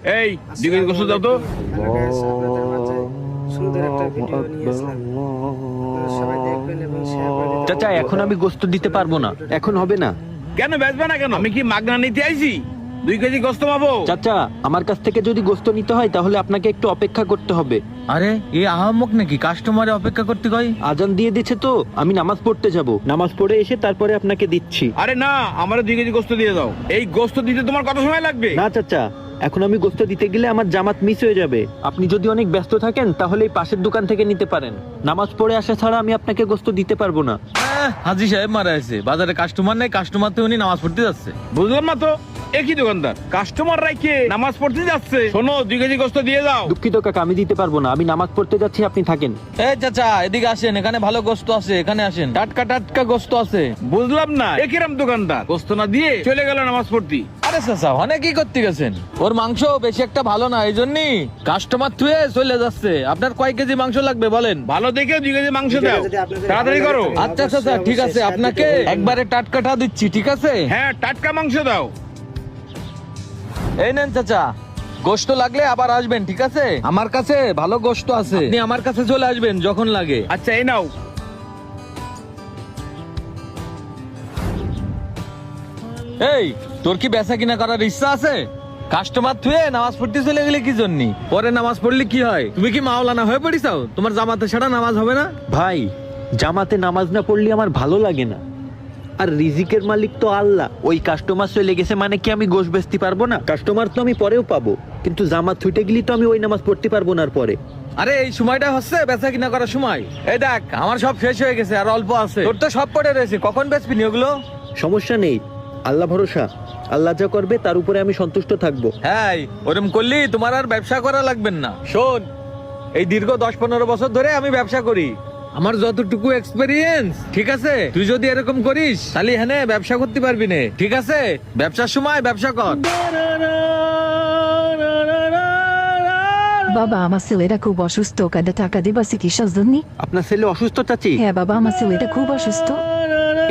এই দিকে গোসল দাও তো। আপনাদের মাঝে সুন্দর একটা ভিডিও নিয়ে আসলাম। সবাই দেখবেন এবং শেয়ার করে দিবেন। চাচা এখন আমি গোস্ত দিতে পারবো না, এখন হবে না। কেন বেচবে না কেন? আমি কি মাগনা নিতে আইছি? 2 কেজি গোস্ত পাবো? চাচা আমার কাছ থেকে যদি গোস্ত নিতে হয় তাহলে আপনাকে একটু অপেক্ষা করতে হবে। আরে এই আহাম্মক নাকি কাস্টমারে অপেক্ষা করতে কয়? আজান দিয়ে দিচ্ছে তো, আমি নামাজ পড়তে যাব, নামাজ পড়ে এসে তারপরে আপনাকে দিচ্ছি। আরে না, আমারও 2 কেজি গোস্ত দিয়ে দাও। এই গোস্ত দিতে তোমার কত সময় লাগবে? না চাচা, এখন আমি গোস্ত দিতে গেলে আমার জামাত মিস হয়ে যাবে। আপনি যদি অনেক ব্যস্ত থাকেন তাহলে এই পাশের দোকান থেকে নিতে পারেন। নামাজ পড়ে আসা ছাড়া আমি আপনাকে গোস্ত দিতে পারবো না। হাজি সাহেব মারা আছে, বাজারে কাস্টমার নেই, কাস্টমার তো উনি নামাজ পড়তে যাচ্ছে। বুঝলাম না তো, একই দোকানদার কাস্টমার রাইখে নামাজ পড়তে যাচ্ছে। শোনো, 2 কেজি গোস্ত দিয়ে দাও। দুঃখিত কাকা, আমি দিতে পারবো না, আমি নামাজ পড়তে যাচ্ছি, আপনি থাকেন। এই চাচা এদিকে আসেন, এখানে ভালো গোস্ত আছে, এখানে আসেন, টাটকা টাটকা গোস্ত আছে। বুঝলাম না, একিরাম দোকানদার গোস্ত না দিয়ে চলে গেল নামাজ পড়তে। আরে চাচা অনেকই করতে গেছেন, ওর মাংস বেশি একটা ভালো না, এই জন্যই কাস্টমার থুয়ে চলে যাচ্ছে। আপনার কয় কেজি মাংস লাগবে বলেন? ভালো দেখে 2 কেজি মাংস ভিডিওটা দাও, যদি আপনাদের তাড়াতাড়ি ভালো করো। লাগে আচ্ছা চাচা ঠিক আছে, অবশ্যই আপনাকে সাথে দিবেন। একবারে টাটকাটা দিচ্ছি, ঠিক আছে? হ্যাঁ, টাটকা মাংস দাও। এই নেন চাচা, গোশত লাগলে আবার আসবেন, ঠিক আছে? আমার কাছে ভালো গোশত আছে, আপনি আমার কাছে চলে আসবেন যখন লাগে। আচ্ছা, এই নাও। এই তোর কি বেচা কিনা করার ইচ্ছা আছে? কাস্টমার থুয়ে নামাজ পড়তে চলে গেলে কি জন্য? পরে নামাজ পড়লে কি হয়? তুমি কি মাওলানা হয়ে পড়িছাও? তোমার জামাতে ছাড়া নামাজ হবে না? ভাই, জামাতে নামাজ না পড়লে আমার ভালো লাগে না। আর রিজিকের মালিক তো আল্লাহ। ওই কাস্টমার চলে গেছে মানে কি আমি গোশ বেচতে পারবো না? কাস্টমার তো আমি পরেও পাবো, কিন্তু জামাত ছুটে গেলি তো আমি ওই নামাজ পড়তে পারবো না। আর পরে আরে এই সময়টা হচ্ছে বেচা কিনা করার সময়। এই দেখ আমার সব শেষ হয়ে গেছে, আর অল্প আছে, তোর তো সব পড়ে রয়েছে, কখন বেচবি নি ওগুলো? সমস্যা নেই, আল্লাহ ভরসা, আল্লাহ যা করবে তার উপরে আমি সন্তুষ্ট থাকবো। হ্যাঁ, ওরম করলি তোমার আর ব্যবসা করা লাগবে না। শোন, এই দীর্ঘ 10-15 বছর ধরে আমি ব্যবসা করি, আমার যতটুকু এক্সপেরিয়েন্স, ঠিক আছে? তুই যদি এরকম করিস তাহলে হ্যাঁ ব্যবসা করতে পারবি না, ঠিক আছে? ব্যবসার সময় ব্যবসা কর। বাবা আমার ছেলেটা খুব অসুস্থ, কাঁদে টাকা দিবা চিকিৎসার জন্য? আপনার ছেলে অসুস্থ চাচি? হ্যাঁ বাবা, আমার ছেলেটা খুব অসুস্থ।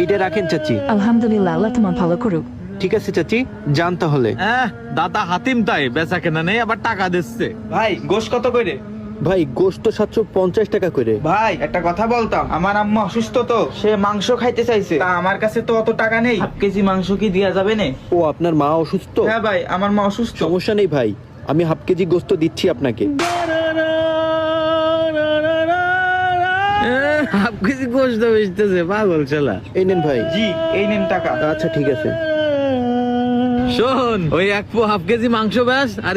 এইটা রাখেন চাচি। আলহামদুলিল্লাহ, আল্লাহ তোমার ভালো করুক। ঠিক আছে চাচি, যান তাহলে। দাদা হাতিম তাই বেচা কেনা নেই, আবার টাকা দিচ্ছে। ভাই গোশ কত করে? ভাই গোশত 750 টাকা করে। ভাই একটা কথা বলতাম, আমার আম্মা অসুস্থ তো, সে মাংস খাইতে চাইছে, তা আমার কাছে তো অত টাকা নেই, 1/2 কেজি মাংস কি দেয়া যাবে না? ও আপনার মা অসুস্থ? হ্যাঁ ভাই, আমার মা অসুস্থ। সমস্যা নেই ভাই, আমি 1/2 কেজি গোশত দিচ্ছি আপনাকে। 1/2 কেজি গোশত বেচতেছে, পাগল ছেলা। এই নেন ভাই। জি, এই নেন টাকা। আচ্ছা ঠিক আছে। শোন, ওই 1/2 কেজি মাংস ব্যাস, আর